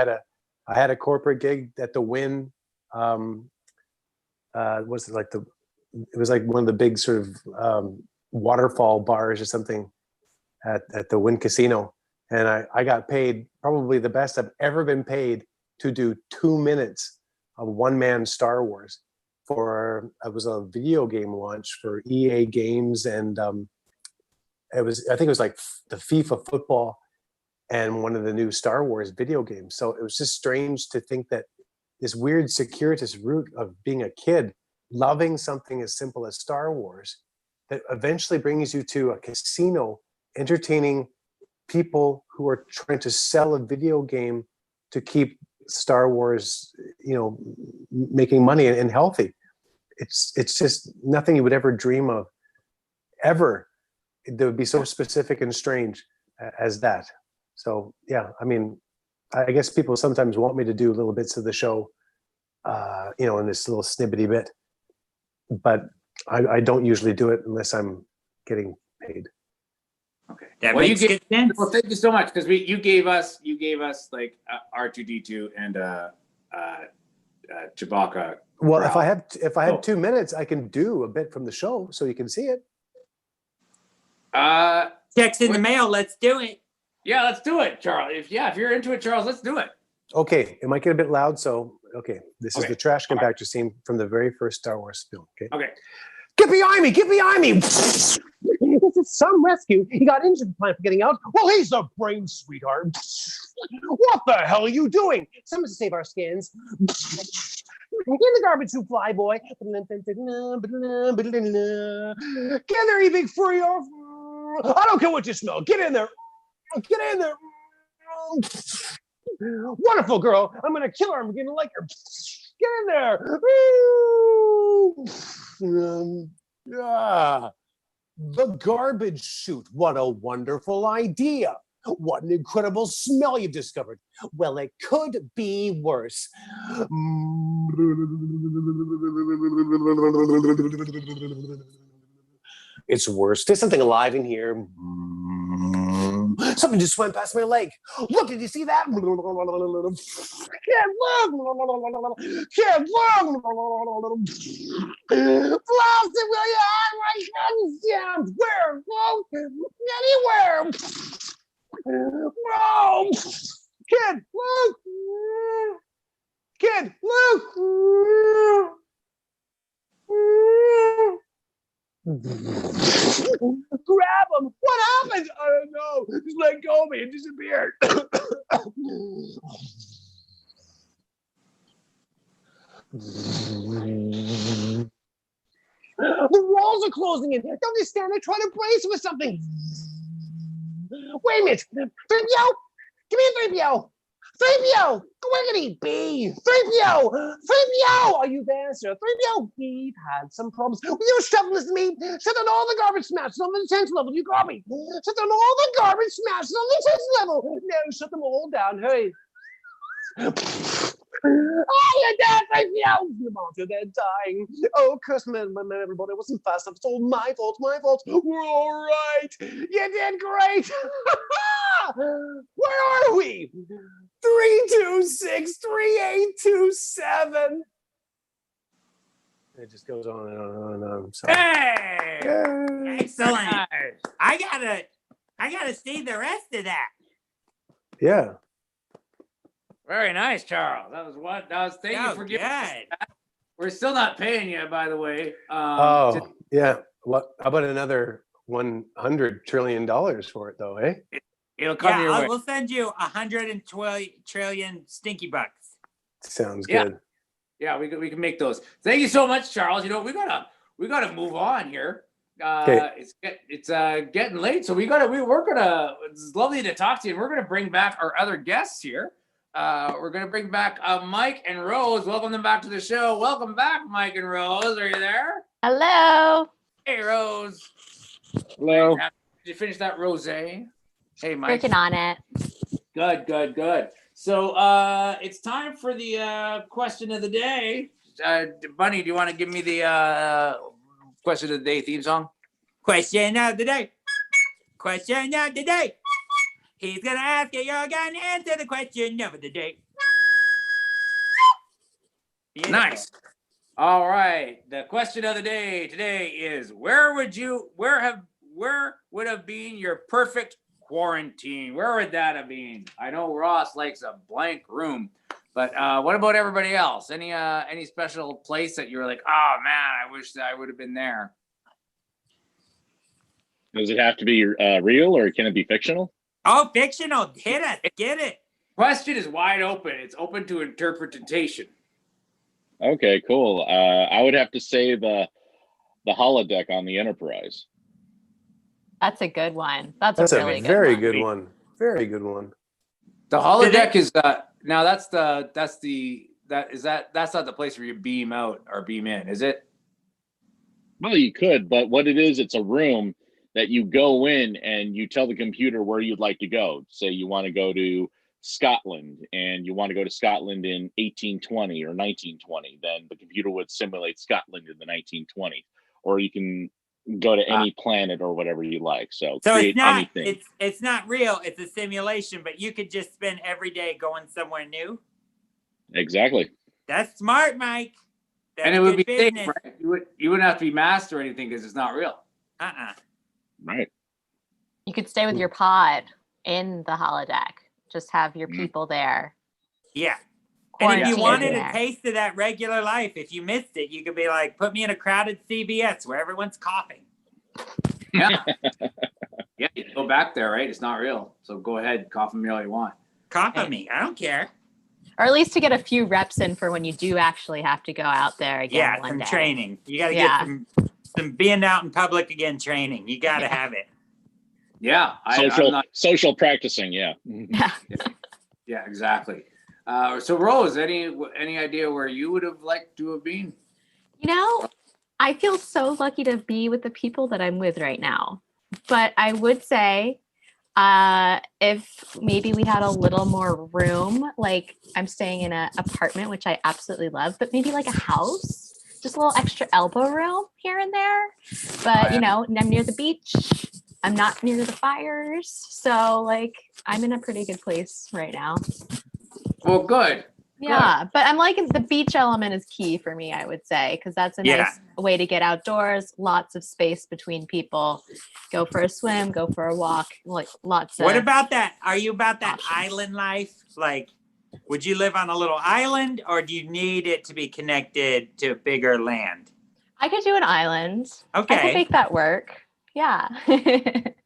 had a corporate gig at the Wynn. It was like one of the big sort of waterfall bars or something at the Wynn Casino, and I got paid probably the best I've ever been paid to do 2 minutes of one-man Star Wars it was a video game launch for EA Games, and I think it was like the FIFA football, and one of the new Star Wars video games. So it was just strange to think that this weird circuitous route of being a kid, loving something as simple as Star Wars, that eventually brings you to a casino, entertaining people who are trying to sell a video game to keep Star Wars, making money and healthy. It's just nothing you would ever dream of, ever. That would be so specific and strange as that. So yeah, I mean, I guess people sometimes want me to do little bits of the show, in this little snippety bit, but I don't usually do it unless I'm getting paid. Okay. That Well, makes good sense. Well, thank you so much, because you gave us like R2D2 and Chewbacca. Well, growl. if I have 2 minutes, I can do a bit from the show so you can see it. Checks in the mail. Let's do it. Yeah, let's do it, Charles. If you're into it, Charles, let's do it. Okay, it might get a bit loud, so this is Okay. the trash All right. compactor scene from the very first Star Wars film. Okay. Get behind me! Get behind me! This is some rescue. He got injured plan for getting out. Well, he's a brain sweetheart. What the hell are you doing? Someone to save our skins. In the garbage, you fly boy. Get in there, you big furry. I don't care what you smell. Get in there. Get in there. Wonderful girl. I'm gonna kill her. I'm gonna like her. Get in there. The garbage chute. What a wonderful idea. What an incredible smell you've discovered. Well, it could be worse. It's worse. There's something alive in here. Something just went past my leg. Look, did you see that? Can't look. Can't look. Flossie, will you have my guns down? Where? Anywhere. No. Kid, look. Kid, look. Grab him. What happened? I don't know. Just let go of me. It disappeared. The walls are closing in. Don't you stand there trying to brace with something? Wait a minute. 3PO? Give me a 3PO. 3PO! Quickity bee! 3PO! 3PO! Are you there, sir? 3PO! We've had some problems. Will you shut listen to me? Shut down all the garbage smashes on the 10th level. You got me. Shut down all the garbage smashes on the 10th level. No, shut them all down. Hurry. Oh, you're dead, 3PO! Your monster, they're dying. Oh, curse me, everybody. It wasn't fast enough. It's all my fault. My fault. We're all right. You did great. Where are we? 3263827. It just goes on and on and on. So. Hey! Yay. Excellent. I gotta see the rest of that. Yeah. Very nice, Charles. Thank you for giving us good. that. We're still not paying you, by the way. Yeah. What? How about another $100 trillion for it, though, eh? It'll come your way. We'll send you 112 trillion stinky bucks. Sounds Yeah. good. Yeah, we can make those. Thank you so much, Charles. We gotta move on here. It's getting late, so it's lovely to talk to you. And we're gonna bring back our other guests here. We're gonna bring back Mike and Rose. Welcome them back to the show. Welcome back, Mike and Rose. Are you there? Hello. Hey, Rose. Hello. Did you finish that rosé? Hey, Mike. Working on it. Good. So it's time for the question of the day. Bunny, do you want to give me the question of the day theme song? Question of the day. Question of the day. He's gonna ask you, you're gonna answer the question of the day. Yeah. Nice. All right. The question of the day today is: where would have been your perfect quarantine? Where would that have been? I know Ross likes a blank room, but what about everybody else? Any special place that you were like, oh man, I wish that I would have been there? Does it have to be real or can it be fictional? Oh, fictional. Hit us. Get it. Question is wide open. It's open to interpretation. Okay, cool. I would have to say the holodeck on the Enterprise. That's a good one. That's That's a a really very good good one. Very good one. The holodeck is now that's not the place where you beam out or beam in, is it? Well, you could, but what it is, it's a room that you go in and you tell the computer where you'd like to go. Say you want to go to Scotland and you want to go to Scotland in 1820 or 1920, then the computer would simulate Scotland in the 1920s. Or you can go to any planet or whatever you like. So it's not anything. it's not real. It's a simulation, but you could just spend every day going somewhere new. Exactly. That's smart, Mike. That's And it would be good safe, business. right? You wouldn't have to be masked or anything because it's not real. Right. You could stay with your pod in the holodeck. Just have your people there. Yeah. And if you Quarantined wanted in a there. taste of that regular life, if you missed it, you could be like, put me in a crowded CVS where everyone's coughing. Yeah. Yeah, you go back there, right? It's not real. So go ahead, cough on me all you want. Cough on me. I don't care. Or at least to get a few reps in for when you do actually have to go out there again Yeah, one some day. training. You got to Yeah. get some being out in public again training. You got to have it. Yeah. Social social practicing, yeah. Yeah, exactly. So Rose, any idea where you would have liked to have been? You know, I feel so lucky to be with the people that I'm with right now. But I would say if maybe we had a little more room, like I'm staying in an apartment, which I absolutely love, but maybe like a house, just a little extra elbow room here and there. But, you know, I'm near the beach. I'm not near the fires. So like I'm in a pretty good place right now. Well, good. Yeah, but I'm liking the beach element is key for me, I would say, because that's a nice way to get outdoors, lots of space between people, go for a swim, go for a walk, like lots of. What about that? Are you about that options. island life? Like, would you live on a little island or do you need it to be connected to bigger land? I could do an island. Okay. I could make that work. Yeah.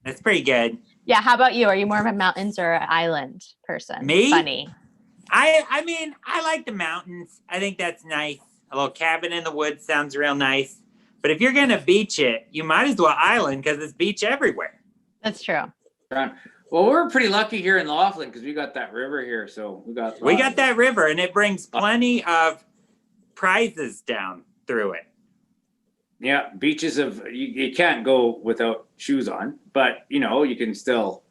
That's pretty good. Yeah, how about you? Are you more of a mountains or an island person? Me? Funny. I mean, I like the mountains. I think that's nice. A little cabin in the woods sounds real nice. But if you're going to beach it, you might as well island because it's beach everywhere. That's true. Well, we're pretty lucky here in Laughlin because we got that river here. So we got that river and it brings plenty of prizes down through it. Yeah, beaches you can't go without shoes on, but you know, you can still,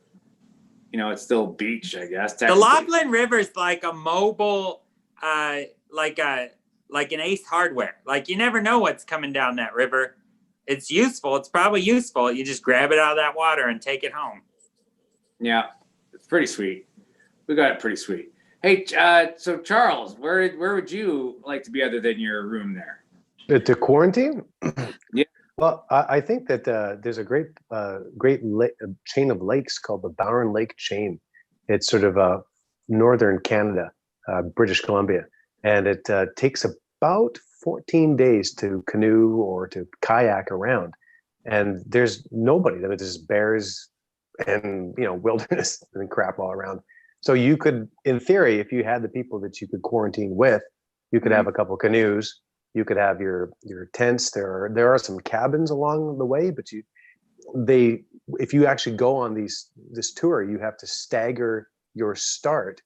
you know, it's still beach, I guess. The Laughlin River is like a mobile, like an Ace Hardware. Like you never know what's coming down that river. It's useful. It's probably useful. You just grab it out of that water and take it home. Yeah, it's pretty sweet. We got it pretty sweet. Hey, so Charles, where would you like to be other than your room there? To quarantine? Yeah. Well, I think that there's a great chain of lakes called the Bowen Lake Chain. It's sort of northern Canada, British Columbia, and it takes about 14 days to canoe or to kayak around. And there's nobody. I mean, there's bears and wilderness and crap all around. So you could, in theory, if you had the people that you could quarantine with, you could have a couple canoes. You could have your tents. There are some cabins along the way, but if you actually go on this tour, you have to stagger your start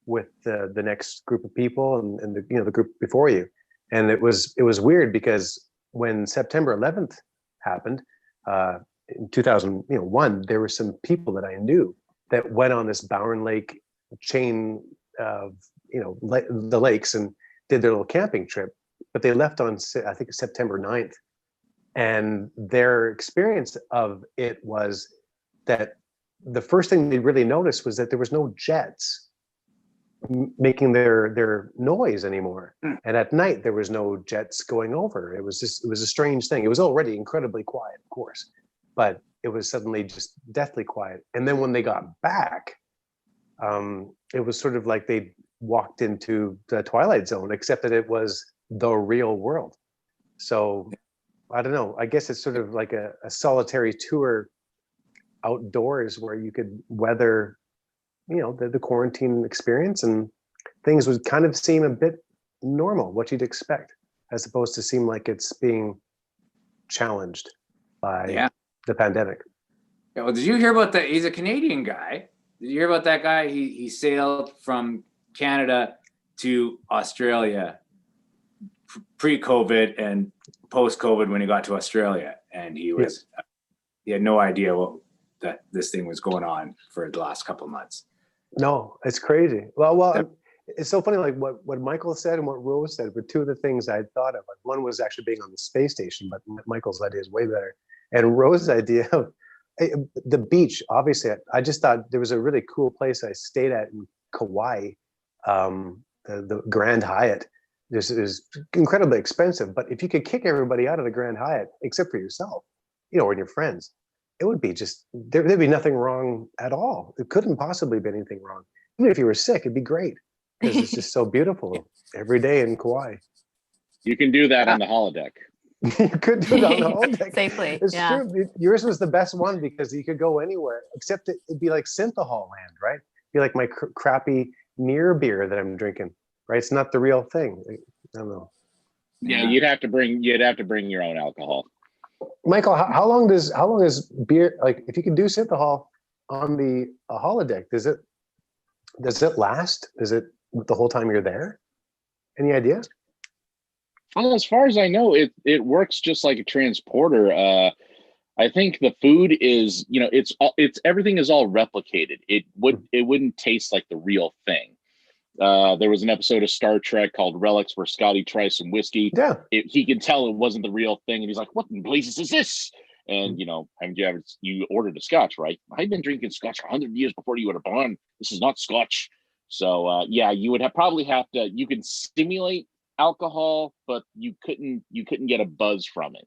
with the next group of people and the group before you. And it was weird because when September 11th happened in 2001, there were some people that I knew that went on this Bowen Lake chain of the lakes and did their little camping trip. But they left on, I think, September 9th. And their experience of it was that the first thing they really noticed was that there was no jets making their noise anymore. And at night, there was no jets going over. It was a strange thing. It was already incredibly quiet, of course, but it was suddenly just deathly quiet. And then when they got back, it was sort of like they walked into the Twilight Zone, except that it was the real world. So I don't know. I guess it's sort of like a solitary tour outdoors where you could weather, the quarantine experience, and things would kind of seem a bit normal, what you'd expect, as opposed to seem like it's being challenged by the pandemic. Yeah, well, did you hear about that? He's a Canadian guy. Did you hear about that guy? He sailed from Canada to Australia pre-COVID and post-COVID when he got to Australia, and he had no idea that this thing was going on for the last couple of months. No, it's crazy. Well, it's so funny. Like what Michael said and what Rose said were two of the things I had thought of. Like one was actually being on the space station, but Michael's idea is way better. And Rose's idea of the beach. Obviously, I just thought there was a really cool place I stayed at in Kauai, the Grand Hyatt. This is incredibly expensive, but if you could kick everybody out of the Grand Hyatt except for yourself, and your friends, it would be just there'd be nothing wrong at all. There couldn't possibly be anything wrong. Even if you were sick, it'd be great because it's just so beautiful every day in Kauai. You can do that on the holodeck. You could do it on the holodeck Safely. It's true. Yours was the best one because you could go anywhere, except it'd be like Synthahol land, right? It'd be like my crappy near beer that I'm drinking, right? It's not the real thing. I don't know. Yeah, you'd have to bring your own alcohol. Michael, how long is beer, like if you can do Synthahol on the holodeck, does it last? Is it the whole time you're there? Any idea? Well, as far as I know, it works just like a transporter. I think the food is, it's everything is all replicated. It wouldn't taste like the real thing. There was an episode of Star Trek called Relics where Scotty tries some whiskey. Yeah. He could tell it wasn't the real thing. And he's like, what in blazes is this? And, you ordered a scotch, right? I've been drinking scotch for 100 years before you were born. This is not scotch. So, you would probably have to, you can simulate alcohol, but you couldn't get a buzz from it.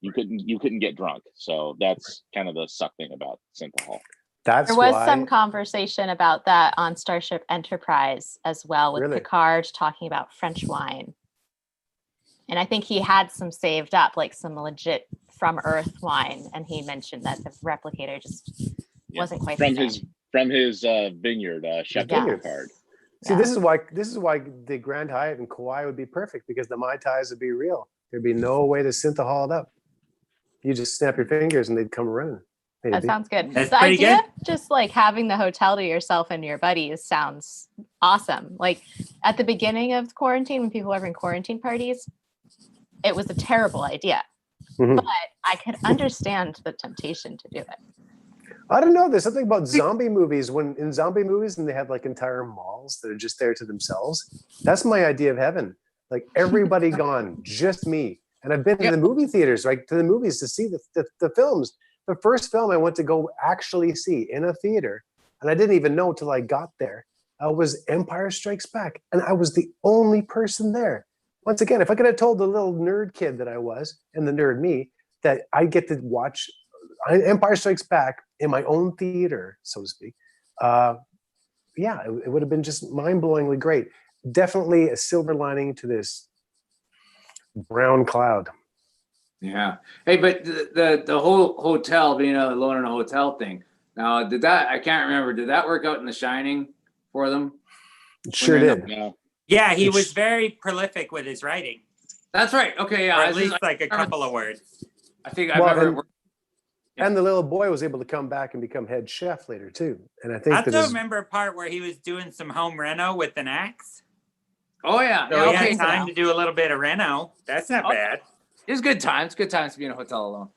You couldn't get drunk. So that's kind of the suck thing about Synthahol. There was some conversation about that on Starship Enterprise as well, with Picard talking about French wine. And I think he had some saved up, like some legit from Earth wine, and he mentioned that the replicator just wasn't quite from his vineyard, Chef Picard. See, this is why the Grand Hyatt in Kauai would be perfect, because the Mai Tais would be real. There'd be no way to Synthahol it up. You just snap your fingers and they'd come running. Maybe. That sounds good. That's the pretty idea good. Just like having the hotel to yourself and your buddies sounds awesome. Like at the beginning of quarantine, when people were having quarantine parties, it was a terrible idea. Mm-hmm. But I could understand the temptation to do it. I don't know. There's something about zombie movies. When in zombie movies and they have like entire malls that are just there to themselves. That's my idea of heaven. Like everybody gone, just me. And I've been to the movie theaters, right, to the movies to see the films. The first film I went to go actually see in a theater, and I didn't even know till I got there, was Empire Strikes Back. And I was the only person there. Once again, if I could have told the little nerd kid that I was, and the nerd me, that I get to watch Empire Strikes Back in my own theater, so to speak, it would have been just mind-blowingly great. Definitely a silver lining to this brown cloud. Yeah. Hey, but the whole hotel, being alone in a hotel thing. Now, I can't remember. Did that work out in The Shining for them? It sure did. Yeah, he was very prolific with his writing. That's right. Okay, yeah. Or at least like a couple of words. I think I remember. And the little boy was able to come back and become head chef later too. And I think I still remember a part where he was doing some home reno with an axe. Oh yeah. So he had time to do a little bit of reno. That's not bad. It was good times. Good times to be in a hotel alone.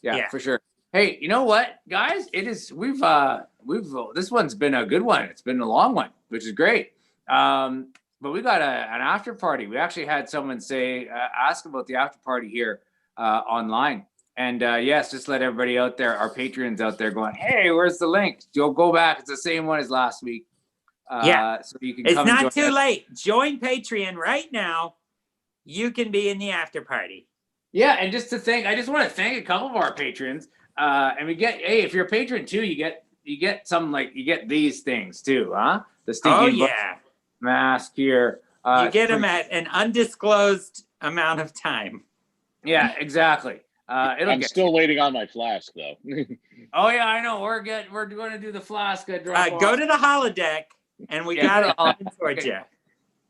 Yeah, for sure. Hey, you know what, guys? We've this one's been a good one. It's been a long one, which is great. But we got an after party. We actually had someone ask about the after party here online. And yes, just let everybody out there, our patrons out there, going, hey, where's the link? You'll go back. It's the same one as last week. So you can. It's not too late. Join Patreon right now. You can be in the after party. Yeah, and just to thank, I just want to thank a couple of our patrons. And we get, if you're a patron too, you get some, like, you get these things too, huh? The Stinky and Bunny mask here. You get them at an undisclosed amount of time. Yeah, exactly. It'll I'm get still waiting on my flask though. Oh yeah, I know. We're going to do the flask drop. Go to the holodeck, and we Yeah, got go it towards Okay. you.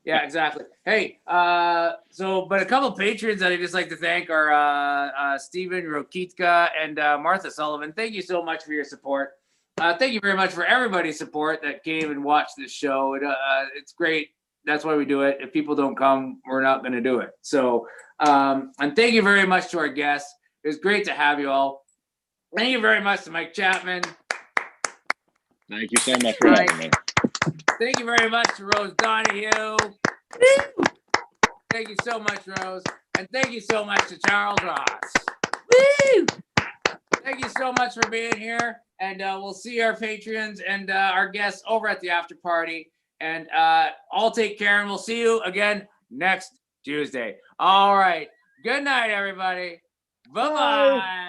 Yeah, exactly. Hey, but a couple patrons that I'd just like to thank are Stephen Rokitka and Martha Sullivan. Thank you so much for your support. Thank you very much for everybody's support that came and watched this show. It's great. That's why we do it. If people don't come, we're not going to do it. So, and thank you very much to our guests. It was great to have you all. Thank you very much to Mike Chapman. Thank you so much for having me. Thank you very much to Rose Donahue. Thank you so much, Rose. And thank you so much to Charles Ross. Woo! Thank you so much for being here. And we'll see our patrons and our guests over at the after party. And all take care, and we'll see you again next Tuesday. All right. Good night, everybody. Bye-bye.